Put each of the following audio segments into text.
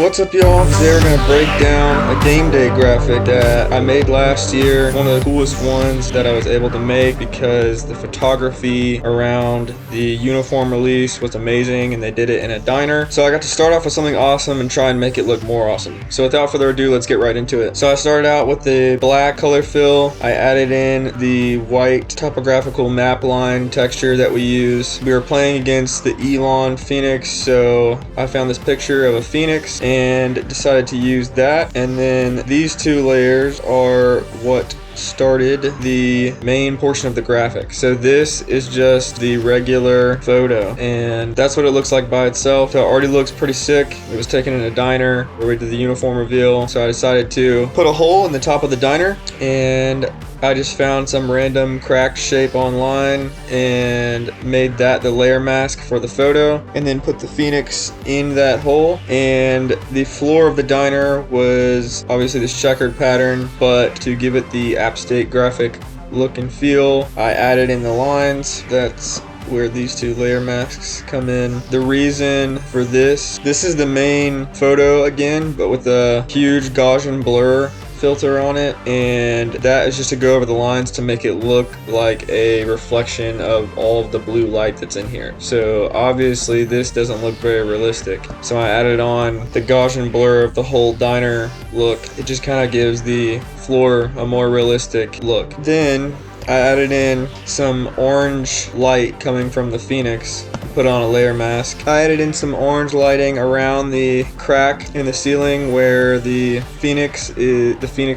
What's up, y'all? Today we're gonna break down a game day graphic that I made last year. One of the coolest ones that I was able to make because the photography around the uniform release was amazing and they did it in a diner. So I got to start off with something awesome and try and make it look more awesome. So without further ado, let's get right into it. So I started out with the black color fill. I added in the white topographical map line texture that we use. We were playing against the Elon Phoenix, so I found this picture of a phoenix and decided to use that. And then these two layers are what started the main portion of the graphic. So this is just the regular photo and that's what it looks like by itself. So it already looks pretty sick. It was taken in a diner where we did the uniform reveal, so I decided to put a hole in the top of the diner, and I just found some random cracked shape online and made that the layer mask for the photo, and then put the phoenix in that hole. And the floor of the diner was obviously this checkered pattern, but to give it the app state graphic look and feel, I added in the lines. That's where these two layer masks come in. The reason for this is the main photo again, but with a huge Gaussian blur filter on it, and that is just to go over the lines to make it look like a reflection of all of the blue light that's in here. So obviously this doesn't look very realistic, so I added on the Gaussian blur of the whole diner look. It just kind of gives the floor a more realistic look. Then I added in some orange light coming from the phoenix, put on a layer mask. I added in some orange lighting around the crack in the ceiling where the phoenix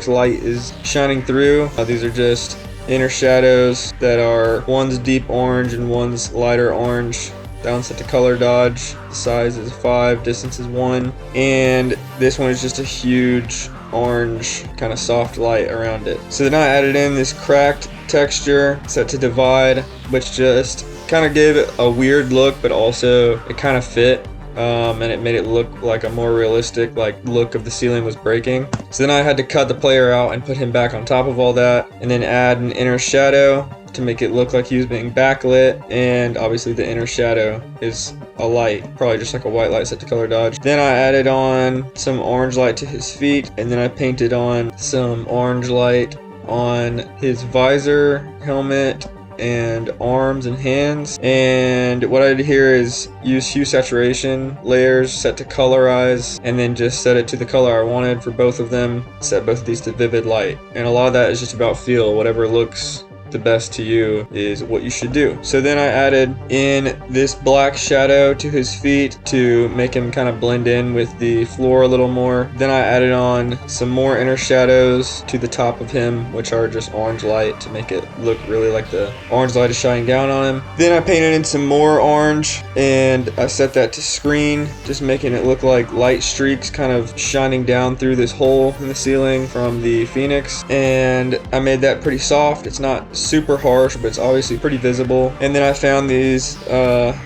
light is shining through. These are just inner shadows that are, one's deep orange and one's lighter orange. That one's set to color dodge. The size is 5, distance is 1, and this one is just a huge orange kind of soft light around it. So then I added in this cracked texture set to divide, which just kind of gave it a weird look, but also it kind of fit, and it made it look like a more realistic look of the ceiling was breaking. So then I had to cut the player out and put him back on top of all that, and then add an inner shadow to make it look like he was being backlit. And obviously the inner shadow is a light, probably just like a white light set to color dodge. Then I added on some orange light to his feet, and then I painted on some orange light on his visor, helmet, and arms and hands. And what I did here is use hue saturation layers set to colorize, and then just set it to the color I wanted for both of them. Set both of these to vivid light, and a lot of that is just about feel. Whatever looks the best to you is what you should do. So then I added in this black shadow to his feet to make him kind of blend in with the floor a little more. Then I added on some more inner shadows to the top of him, which are just orange light to make it look really like the orange light is shining down on him. Then I painted in some more orange and I set that to screen, just making it look like light streaks kind of shining down through this hole in the ceiling from the phoenix. And I made that pretty soft. It's not super harsh, but it's obviously pretty visible. And then I found these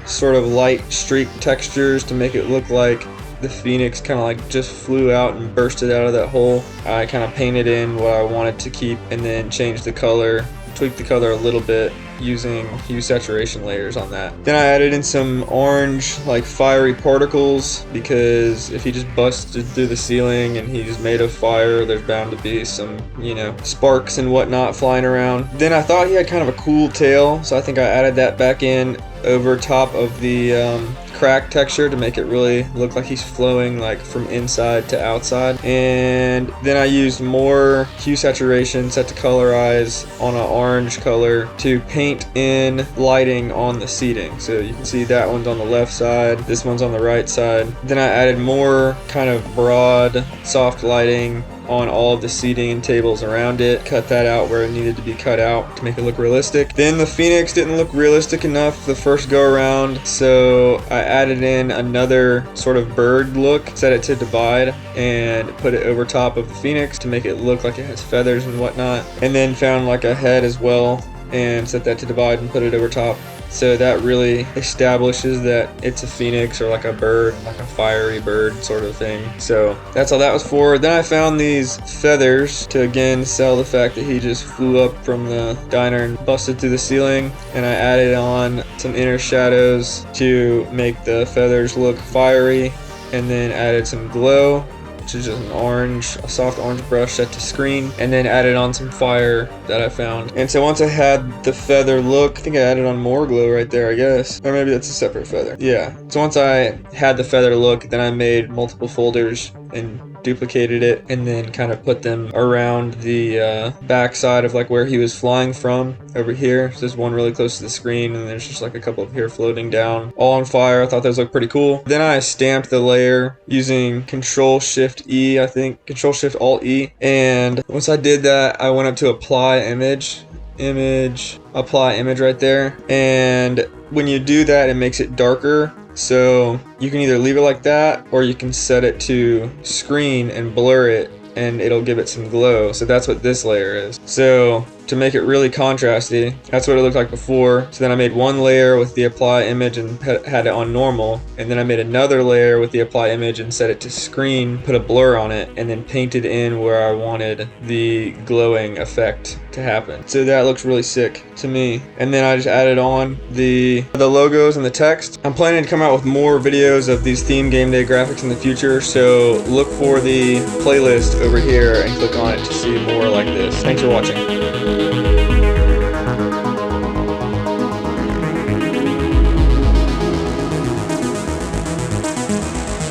sort of light streak textures to make it look like the phoenix kind of like just flew out and bursted out of that hole. I kind of painted in what I wanted to keep and then changed the color, tweaked the color a little bit using hue saturation layers on that. Then I added in some orange like fiery particles, because if he just busted through the ceiling and he's made of fire, there's bound to be some, you know, sparks and whatnot flying around. Then I thought he had kind of a cool tail, so I think I added that back in over top of the crack texture to make it really look like he's flowing like from inside to outside. And then I used more hue saturation set to colorize on an orange color to paint in lighting on the seating. So you can see that one's on the left side, this one's on the right side. Then I added more kind of broad soft lighting on all of the seating and tables around it, cut that out where it needed to be cut out to make it look realistic. Then the phoenix didn't look realistic enough the first go around, so I added in another sort of bird look, set it to divide, and put it over top of the phoenix to make it look like it has feathers and whatnot. And then found like a head as well and set that to divide and put it over top. So that really establishes that it's a phoenix or like a bird, like a fiery bird sort of thing. So that's all that was for. Then I found these feathers to again sell the fact that he just flew up from the diner and busted through the ceiling. And I added on some inner shadows to make the feathers look fiery. and then added some glow, which is just a soft orange brush set to screen, and then added on some fire that I found. And so once I had the feather look, I think I added on more glow right there, I guess. Or maybe that's a separate feather. Yeah. So once I had the feather look, then I made multiple folders and duplicated it, and then kind of put them around the back side of like where he was flying from over here. So there's one really close to the screen, and there's just like a couple of here floating down, all on fire. I thought those looked pretty cool. Then I stamped the layer using Control-Shift-E, I think, Control-Shift-Alt-E. And once I did that, I went up to apply image, apply image right there. And when you do that, it makes it darker. So you can either leave it like that, or you can set it to screen and blur it, and it'll give it some glow. So that's what this layer is. So to make it really contrasty, that's what it looked like before. So then I made one layer with the apply image and had it on normal, and then I made another layer with the apply image and set it to screen, put a blur on it, and then painted in where I wanted the glowing effect to happen. So that looks really sick to me. And then I just added on the logos and the text. I'm planning to come out with more videos of these theme game day graphics in the future, so look for the playlist over here and click on it to see more like this. Thanks for watching.